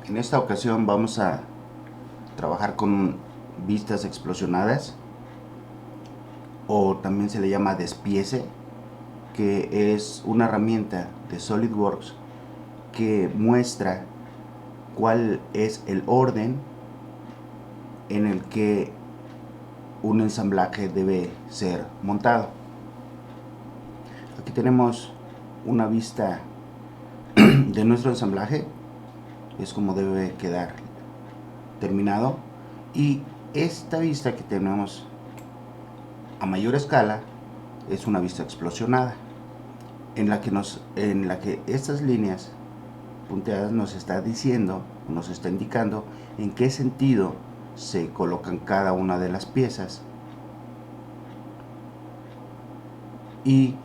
En esta ocasión vamos a trabajar con vistas explosionadas, o también se le llama despiece, que es una herramienta de SolidWorks que muestra cuál es el orden en el que un ensamblaje debe ser montado. Aquí tenemos una vista de nuestro ensamblaje, es como debe quedar terminado, y esta vista que tenemos a mayor escala es una vista explosionada, en la que estas líneas punteadas nos está diciendo, nos está indicando en qué sentido se colocan cada una de las piezas y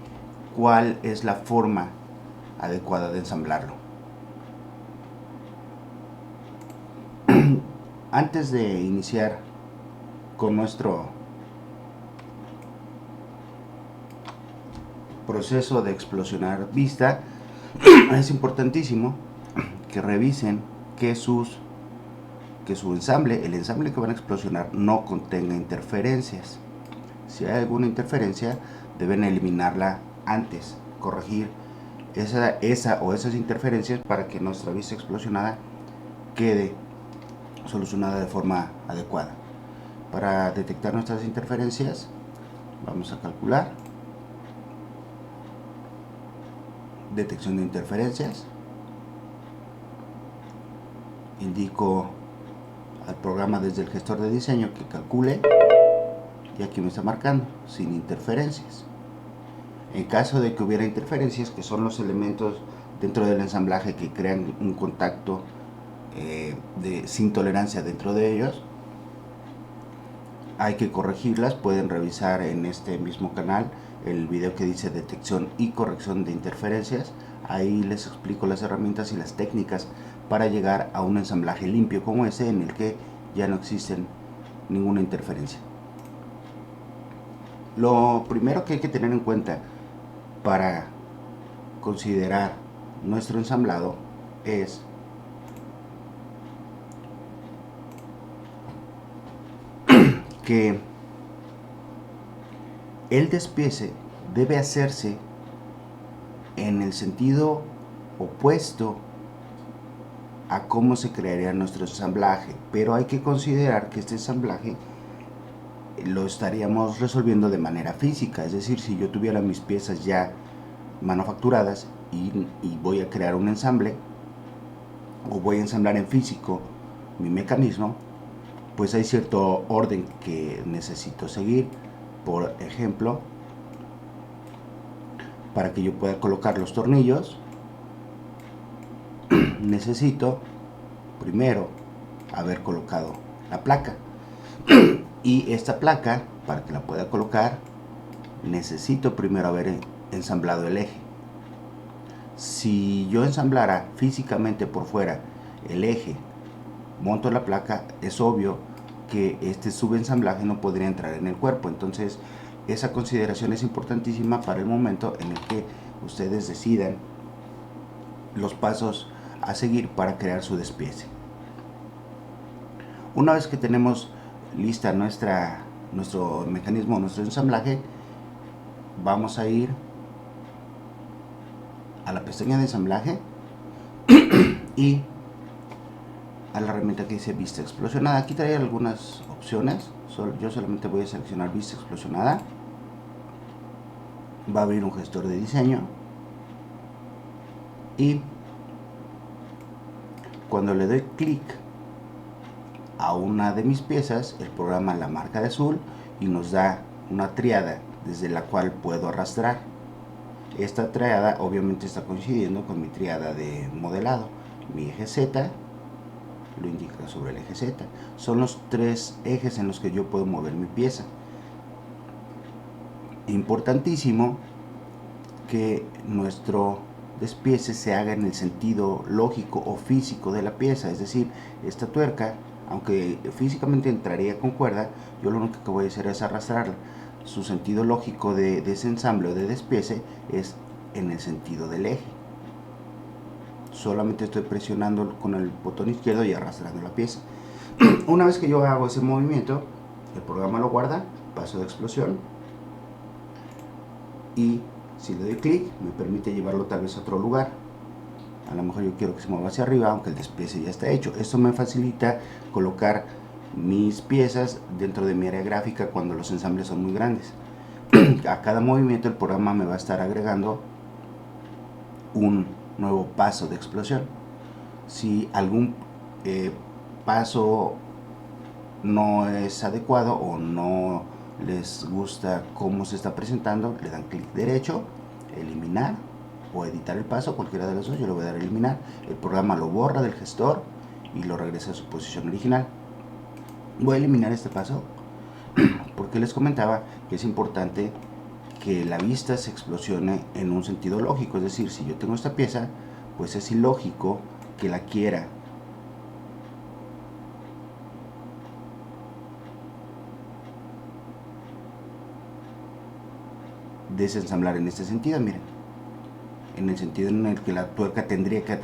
cuál es la forma adecuada de ensamblarlo. Antes de iniciar con nuestro proceso de explosionar vista, es importantísimo que revisen que su ensamble, el ensamble que van a explosionar, no contenga interferencias. Si hay alguna interferencia, deben eliminarla antes, corregir esa o esas interferencias para que nuestra vista explosionada quede solucionada de forma adecuada. Para detectar nuestras interferencias, vamos a calcular detección de interferencias. Indico al programa desde el gestor de diseño que calcule, y aquí me está marcando sin interferencias. En caso de que hubiera interferencias, que son los elementos dentro del ensamblaje que crean un contacto sin tolerancia dentro de ellos, hay que corregirlas. Pueden revisar en este mismo canal el video que dice detección y corrección de interferencias. Ahí les explico las herramientas y las técnicas para llegar a un ensamblaje limpio como ese, en el que ya no existen ninguna interferencia. Lo primero que hay que tener en cuenta para considerar nuestro ensamblado es que el despiece debe hacerse en el sentido opuesto a cómo se crearía nuestro ensamblaje, pero hay que considerar que este ensamblaje lo estaríamos resolviendo de manera física. Es decir, si yo tuviera mis piezas ya manufacturadas y voy a crear un ensamble, o voy a ensamblar en físico mi mecanismo, pues hay cierto orden que necesito seguir. Por ejemplo, para que yo pueda colocar los tornillos, necesito primero haber colocado la placa, y esta placa, para que la pueda colocar, necesito primero haber ensamblado el eje. Si yo ensamblara físicamente por fuera el eje, monto la placa, es obvio que este subensamblaje no podría entrar en el cuerpo. Entonces esa consideración es importantísima para el momento en el que ustedes decidan los pasos a seguir para crear su despiece. Una vez que tenemos lista nuestro mecanismo, nuestro ensamblaje, vamos a ir a la pestaña de ensamblaje y a la herramienta que dice vista explosionada. Aquí trae algunas opciones. Yo solamente voy a seleccionar vista explosionada. Va a abrir un gestor de diseño, y cuando le doy clic a una de mis piezas, el programa la marca de azul y nos da una triada desde la cual puedo arrastrar. Esta triada obviamente está coincidiendo con mi triada de modelado. Mi eje Z lo indica sobre el eje Z. Son los tres ejes en los que yo puedo mover mi pieza. Importantísimo que nuestro despiece se haga en el sentido lógico o físico de la pieza. Es decir, esta tuerca, aunque físicamente entraría con cuerda, yo lo único que voy a hacer es arrastrarla. Su sentido lógico de ese ensamble o de despiece es en el sentido del eje. solamente estoy presionando con el botón izquierdo y arrastrando la pieza. Una vez que yo hago ese movimiento, el programa lo guarda, paso de explosión, y si le doy clic me permite llevarlo tal vez a otro lugar. A lo mejor yo quiero que se mueva hacia arriba, aunque el despiece ya está hecho. Esto me facilita colocar mis piezas dentro de mi área gráfica cuando los ensambles son muy grandes. A cada movimiento el programa me va a estar agregando un nuevo paso de explosión. Si algún paso no es adecuado o no les gusta cómo se está presentando, le dan clic derecho, eliminar o editar el paso, cualquiera de los dos. Yo le voy a dar a eliminar. El programa lo borra del gestor y lo regresa a su posición original. Voy a eliminar este paso porque les comentaba que es importante que la vista se explosione en un sentido lógico. Es decir, si yo tengo esta pieza, pues es ilógico que la quiera desensamblar en este sentido. Miren, en el sentido en el que la tuerca tendría que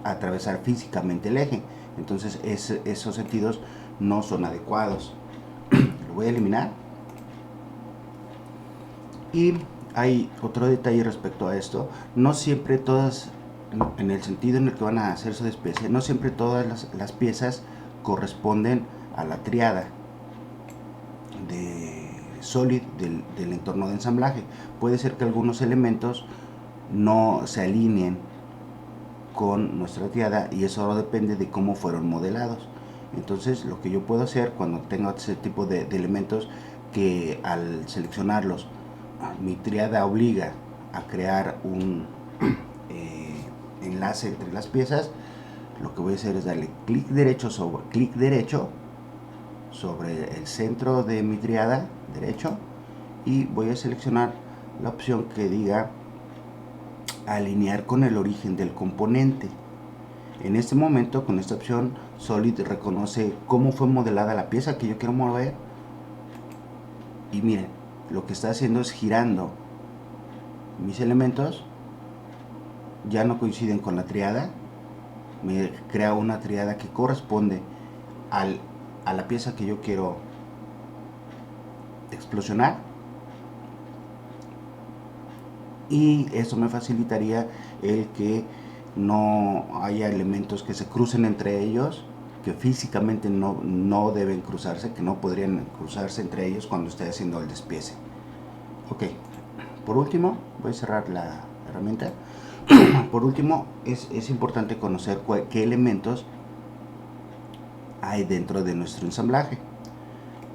atravesar físicamente el eje. Entonces esos sentidos no son adecuados. Lo voy a eliminar. Y hay otro detalle respecto a esto. No siempre todas, en el sentido en el que van a hacer su despiece, no siempre todas las piezas corresponden a la triada de Solid del entorno de ensamblaje. Puede ser que algunos elementos no se alineen con nuestra triada y eso depende de cómo fueron modelados. Entonces lo que yo puedo hacer cuando tengo ese tipo de elementos, que al seleccionarlos mi triada obliga a crear un enlace entre las piezas, lo que voy a hacer es darle clic derecho sobre el centro de mi triada derecho y voy a seleccionar la opción que diga alinear con el origen del componente. En este momento, con esta opción, Solid reconoce cómo fue modelada la pieza que yo quiero mover y miren, lo que está haciendo es girando mis elementos. Ya no coinciden con la triada, me crea una triada que corresponde a la pieza que yo quiero explosionar, y eso me facilitaría el que no haya elementos que se crucen entre ellos, que físicamente no deben cruzarse, que no podrían cruzarse entre ellos cuando esté haciendo el despiece. Ok, por último voy a cerrar la herramienta. Por último, es importante conocer qué elementos hay dentro de nuestro ensamblaje,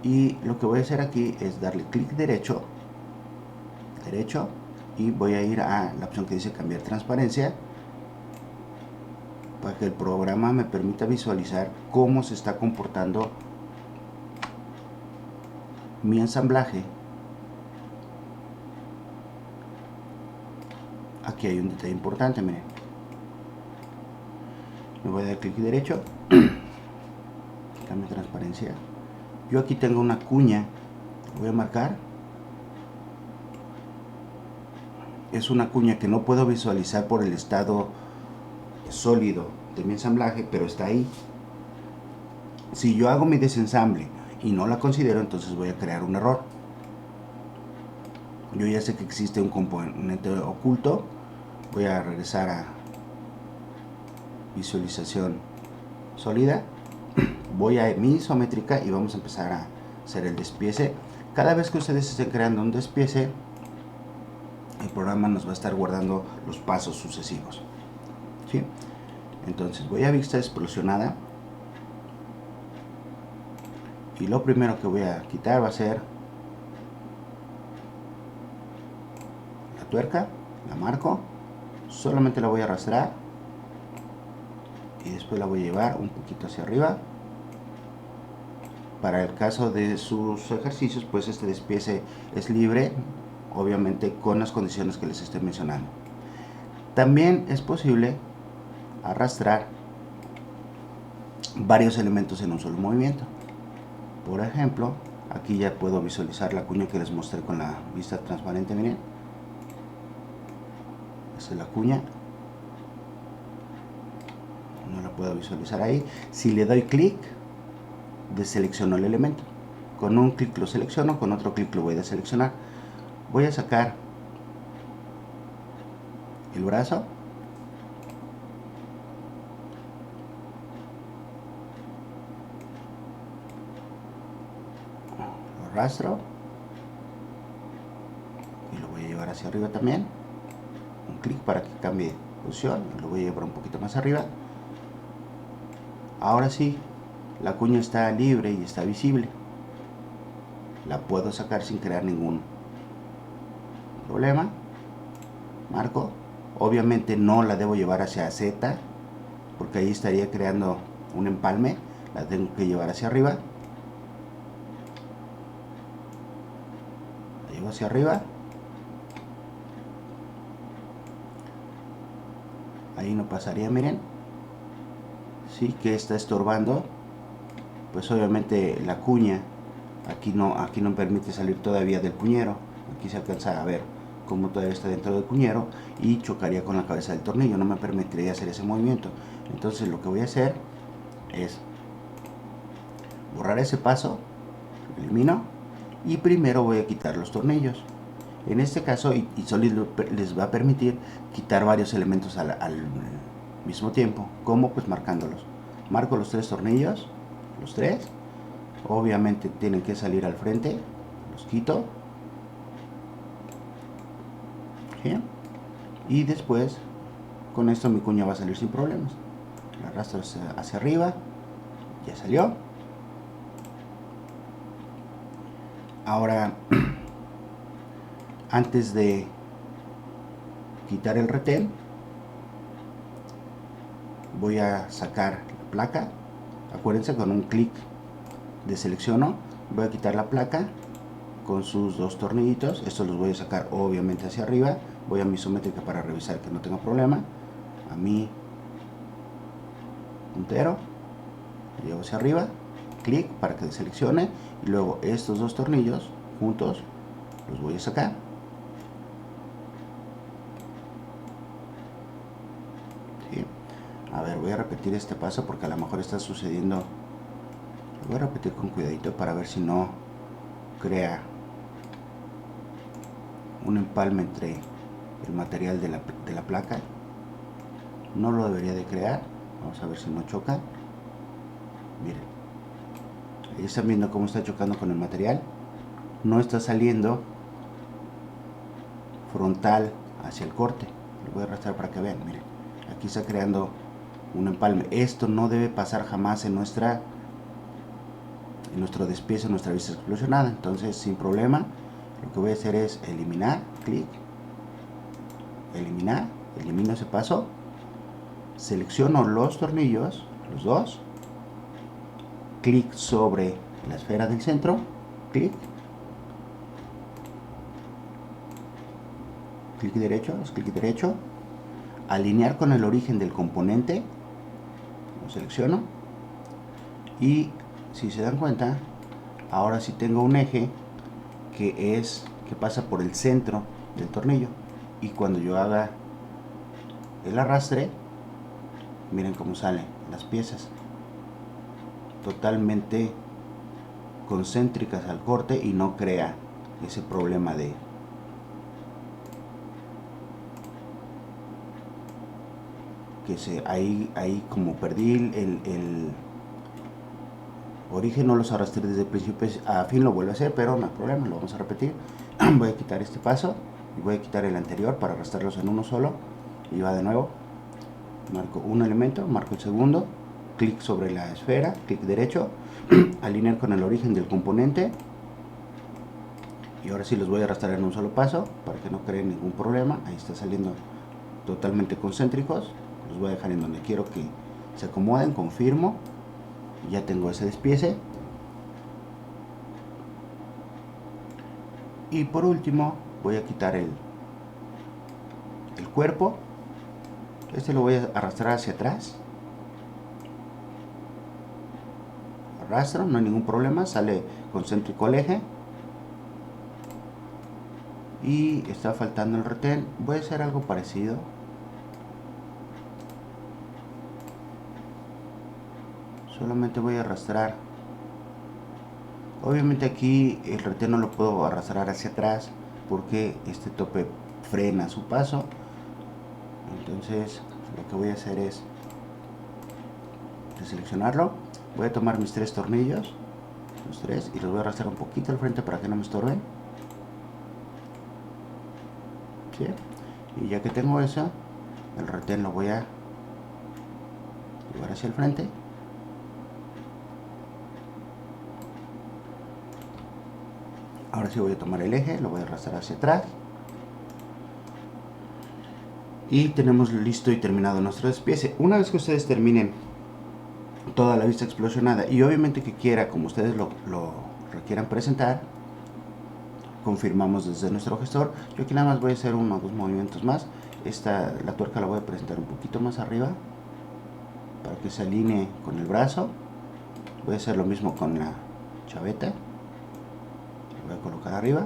y lo que voy a hacer aquí es darle clic derecho y voy a ir a la opción que dice cambiar transparencia para que el programa me permita visualizar cómo se está comportando mi ensamblaje. Aquí hay un detalle importante, miren. Me voy a dar clic derecho, cambio transparencia. Yo aquí tengo una cuña, voy a marcar. Es una cuña que no puedo visualizar por el estado sólido de mi ensamblaje, pero está ahí. Si yo hago mi desensamble y no la considero, entonces voy a crear un error. Yo ya sé que existe un componente oculto. Voy a regresar a visualización sólida. Voy a mi isométrica y vamos a empezar a hacer el despiece. Cada vez que ustedes estén creando un despiece, el programa nos va a estar guardando los pasos sucesivos, ¿sí? Entonces voy a vista explosionada y lo primero que voy a quitar va a ser la tuerca. La marco, solamente la voy a arrastrar y después la voy a llevar un poquito hacia arriba. Para el caso de sus ejercicios, pues este despiece es libre, obviamente con las condiciones que les estoy mencionando. También es posible arrastrar varios elementos en un solo movimiento. Por ejemplo, aquí ya puedo visualizar la cuña que les mostré con la vista transparente. Miren, esta es la cuña. puedo visualizar ahí. Si le doy clic, deselecciono el elemento. Con un clic lo selecciono, con otro clic lo voy a deseleccionar. Voy a sacar el brazo. Lo arrastro. Y lo voy a llevar hacia arriba también. Un clic para que cambie de posición. Lo voy a llevar un poquito más arriba. Ahora sí, la cuña está libre y está visible. La puedo sacar sin crear ningún problema. Marco. Obviamente no la debo llevar hacia Z, porque ahí estaría creando un empalme. La tengo que llevar hacia arriba. La llevo hacia arriba. Ahí no pasaría, miren. Sí que está estorbando. Pues obviamente la cuña aquí no permite salir todavía del cuñero. Aquí se alcanza a ver cómo todavía está dentro del cuñero y chocaría con la cabeza del tornillo. No me permitiría hacer ese movimiento. Entonces lo que voy a hacer es borrar ese paso. Lo elimino. Y primero voy a quitar los tornillos. En este caso, y Solid les va a permitir quitar varios elementos al mismo tiempo. ¿Cómo? Pues marcándolos. Marco los 3 tornillos. Los 3. Obviamente tienen que salir al frente. Los quito. ¿Sí? Y después, con esto mi cuña va a salir sin problemas. La arrastro hacia arriba. Ya salió. Ahora, antes de quitar el retén, voy a sacar la placa. Acuérdense, con un clic deselecciono, voy a quitar la placa con sus 2 tornillitos. Estos los voy a sacar obviamente hacia arriba. Voy a mi isométrica para revisar que no tenga problema. A mi puntero, lo llevo hacia arriba, clic para que deseleccione, y luego estos 2 tornillos juntos los voy a sacar. ¿Sí? A ver, voy a repetir este paso porque a lo mejor está sucediendo. Lo voy a repetir con cuidadito para ver si no crea un empalme entre el material de la placa. No lo debería de crear. Vamos a ver si no choca. Miren, ahí están viendo cómo está chocando con el material. No está saliendo frontal hacia el corte. Lo voy a arrastrar para que vean. Miren, aquí está creando un empalme. Esto no debe pasar jamás en nuestro despiece, en nuestra vista explosionada. Entonces, sin problema, lo que voy a hacer es eliminar, clic, eliminar, elimino ese paso, selecciono los tornillos, los 2, clic sobre la esfera del centro, clic derecho, alinear con el origen del componente, lo selecciono, y si se dan cuenta, ahora sí tengo un eje que pasa por el centro del tornillo, y cuando yo haga el arrastre, miren cómo salen las piezas totalmente concéntricas al corte y no crea ese problema de que ahí como perdí el origen, no los arrastré desde el principio, a fin lo vuelvo a hacer, pero no hay problema, lo vamos a repetir. Voy a quitar este paso y voy a quitar el anterior para arrastrarlos en uno solo, y va de nuevo. Marco un elemento, marco el segundo, clic sobre la esfera, clic derecho, alinear con el origen del componente, y ahora sí los voy a arrastrar en un solo paso para que no creen ningún problema. Ahí está saliendo totalmente concéntricos. Los voy a dejar en donde quiero que se acomoden, confirmo, ya tengo ese despiece. Y por último voy a quitar el cuerpo. Este lo voy a arrastrar hacia atrás, arrastro, no hay ningún problema, sale concéntrico al eje. Y está faltando el retén. Voy a hacer algo parecido. solamente voy a arrastrar. Obviamente aquí el retén no lo puedo arrastrar hacia atrás porque este tope frena su paso. Entonces lo que voy a hacer es deseleccionarlo. Voy a tomar mis 3 tornillos, los 3, y los voy a arrastrar un poquito al frente para que no me estorben. ¿Sí? Y ya que tengo eso, el retén lo voy a llevar hacia el frente. Ahora sí voy a tomar el eje, lo voy a arrastrar hacia atrás. Y tenemos listo y terminado nuestro despiece. Una vez que ustedes terminen toda la vista explosionada y obviamente que quiera, como ustedes lo requieran presentar, confirmamos desde nuestro gestor. Yo aquí nada más voy a hacer 1 o 2 movimientos más. La tuerca la voy a presentar un poquito más arriba para que se alinee con el brazo. Voy a hacer lo mismo con la chaveta. La voy a colocar arriba.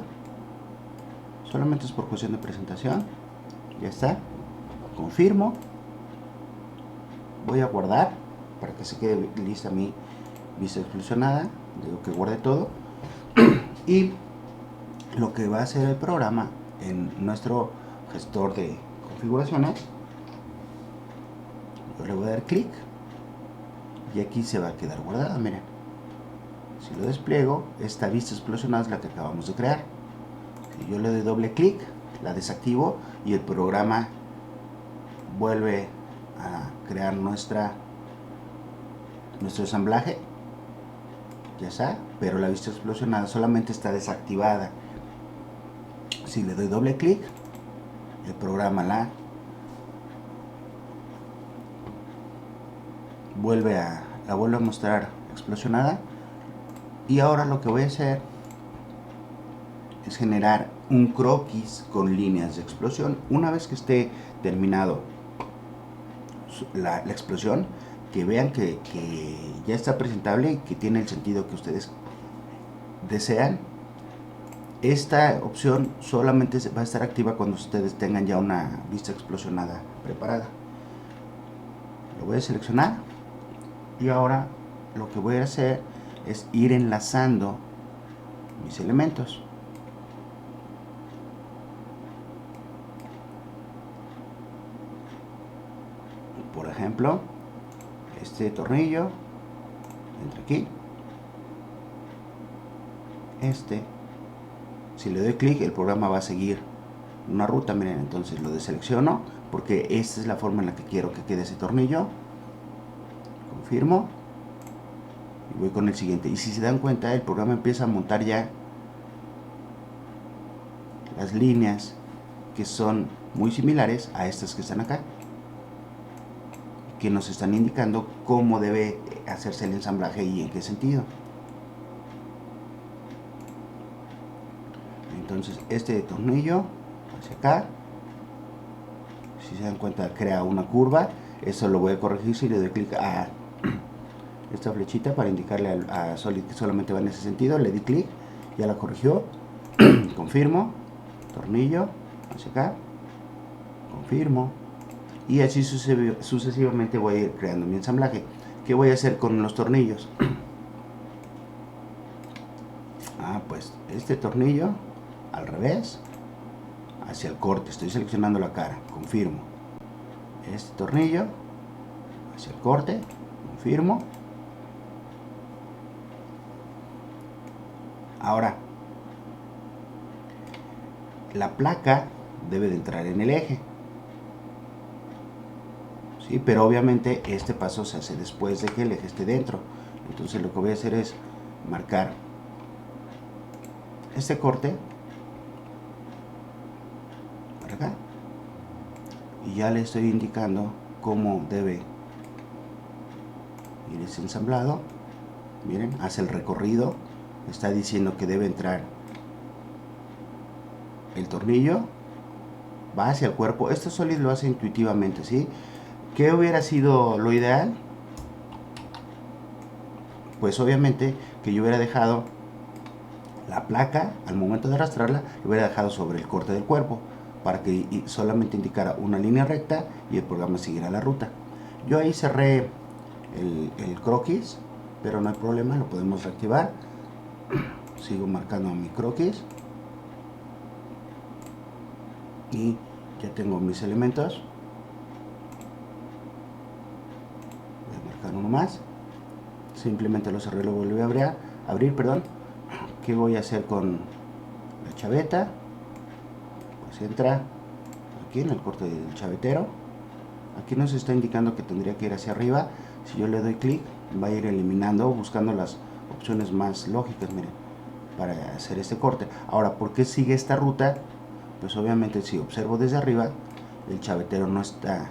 Solamente es por cuestión de presentación. Ya está. Confirmo. Voy a guardar para que se quede lista mi vista explosionada. Digo que guarde todo. Y lo que va a hacer el programa en nuestro gestor de configuraciones, yo le voy a dar clic y aquí se va a quedar guardada. Miren, si lo despliego, esta vista explosionada es la que acabamos de crear. Si yo le doy doble clic, la desactivo y el programa vuelve a crear nuestro ensamblaje. Ya está, pero la vista explosionada solamente está desactivada. Si le doy doble clic, el programa la vuelve a mostrar explosionada. Y ahora lo que voy a hacer es generar un croquis con líneas de explosión. Una vez que esté terminado la explosión, que vean que ya está presentable y que tiene el sentido que ustedes desean. Esta opción solamente va a estar activa cuando ustedes tengan ya una vista explosionada preparada. Lo voy a seleccionar y ahora lo que voy a hacer es ir enlazando mis elementos. Por ejemplo, este tornillo entra aquí. Si le doy clic, el programa va a seguir una ruta. Miren, entonces lo deselecciono porque esta es la forma en la que quiero que quede ese tornillo. Confirmo y voy con el siguiente. Y si se dan cuenta, el programa empieza a montar ya las líneas que son muy similares a estas que están acá, que nos están indicando cómo debe hacerse el ensamblaje y en qué sentido. Entonces este tornillo hacia acá, si se dan cuenta, crea una curva. Eso lo voy a corregir si le doy clic a esta flechita para indicarle a Solid que solamente va en ese sentido. Le di clic, ya la corrigió. Confirmo, tornillo hacia acá, confirmo, y así sucesivamente voy a ir creando mi ensamblaje. ¿Qué voy a hacer con los tornillos? Pues este tornillo al revés, hacia el corte. Estoy seleccionando la cara, confirmo. Este tornillo hacia el corte, confirmo. Ahora, la placa debe de entrar en el eje, ¿sí? Pero obviamente este paso se hace después de que el eje esté dentro. Entonces lo que voy a hacer es marcar este corte para acá y ya le estoy indicando cómo debe ir ese ensamblado. Miren, hace el recorrido, está diciendo que debe entrar el tornillo, va hacia el cuerpo. Esto Solid lo hace intuitivamente, ¿sí? ¿Qué hubiera sido lo ideal? Pues obviamente que yo hubiera dejado la placa, al momento de arrastrarla, lo hubiera dejado sobre el corte del cuerpo para que solamente indicara una línea recta y el programa siguiera la ruta. Yo ahí cerré el croquis, pero no hay problema, lo podemos reactivar. Sigo marcando mi croquis y ya tengo mis elementos. Voy a marcar uno más, simplemente lo cerré, lo volví a abrir, perdón. ¿Qué voy a hacer con la chaveta? Pues entra aquí en el corte del chavetero. Aquí nos está indicando que tendría que ir hacia arriba. Si yo le doy clic, va a ir eliminando, buscando las opciones más lógicas, miren, para hacer este corte. Ahora, ¿por qué sigue esta ruta? Pues obviamente si observo desde arriba, el chavetero no está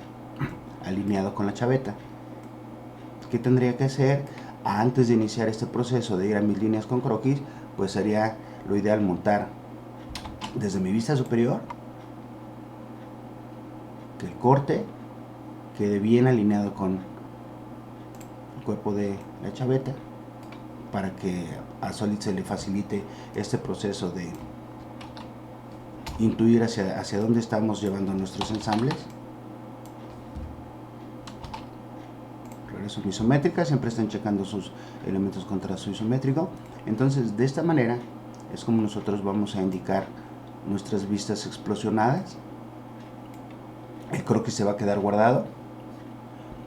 alineado con la chaveta. ¿Qué tendría que hacer? Antes de iniciar este proceso de ir a mis líneas con croquis, pues sería lo ideal montar desde mi vista superior, que el corte quede bien alineado con el cuerpo de la chaveta, para que a Solid se le facilite este proceso de intuir hacia dónde estamos llevando nuestros ensambles. Regreso a mi isométrica, siempre están checando sus elementos contra su isométrico. Entonces, de esta manera es como nosotros vamos a indicar nuestras vistas explosionadas. El croquis se va a quedar guardado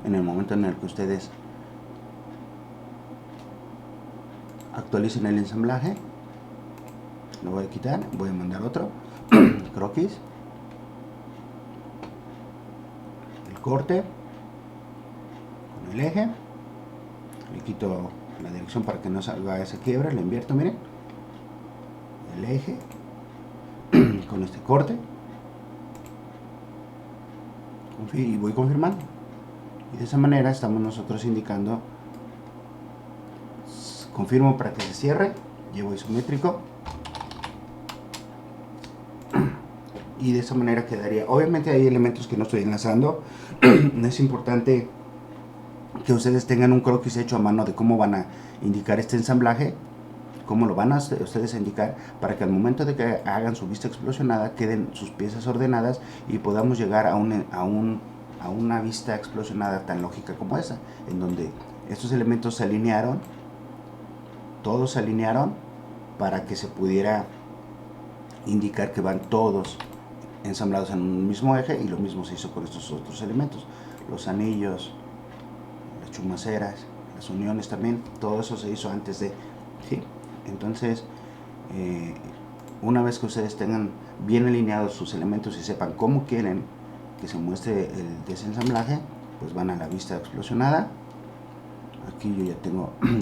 en el momento en el que ustedes actualicen el ensamblaje. Lo voy a quitar, voy a mandar otro croquis, el corte con el eje, le quito la dirección para que no salga esa quiebra, le invierto, miren, el eje con este corte y voy confirmando, y de esa manera estamos nosotros indicando, confirmo para que se cierre, llevo isométrico y de esa manera quedaría. Obviamente hay elementos que no estoy enlazando. Es importante que ustedes tengan un croquis hecho a mano de cómo van a indicar este ensamblaje, cómo lo van a ustedes a indicar, para que al momento de que hagan su vista explosionada queden sus piezas ordenadas y podamos llegar a una vista explosionada tan lógica como esa, en donde estos elementos se alinearon, todos se alinearon para que se pudiera indicar que van todos ensamblados en un mismo eje, y lo mismo se hizo con estos otros elementos, los anillos, las chumaceras, las uniones también, todo eso se hizo antes de, ¿sí? Entonces, una vez que ustedes tengan bien alineados sus elementos y sepan cómo quieren que se muestre el desensamblaje, pues van a la vista explosionada. Aquí yo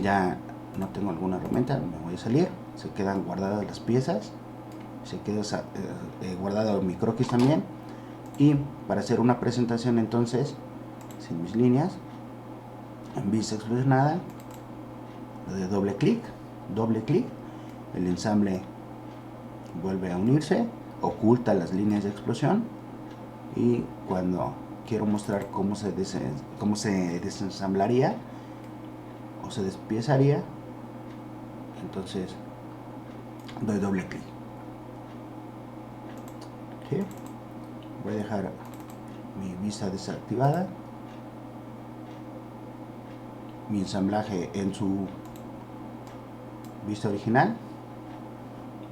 ya no tengo alguna herramienta, me voy a salir, se quedan guardadas las piezas, se queda guardado mi croquis también. Y para hacer una presentación entonces sin mis líneas, en vista explosionada, lo de doble clic, el ensamble vuelve a unirse, oculta las líneas de explosión, y cuando quiero mostrar cómo se desensamblaría o se despiezaría, entonces doy doble clic. ¿Sí? Voy a dejar mi vista desactivada, mi ensamblaje en su vista original,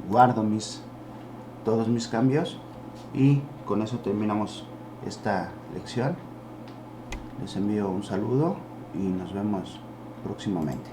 guardo todos mis cambios, y con eso terminamos esta lección. Les envío un saludo y nos vemos próximamente.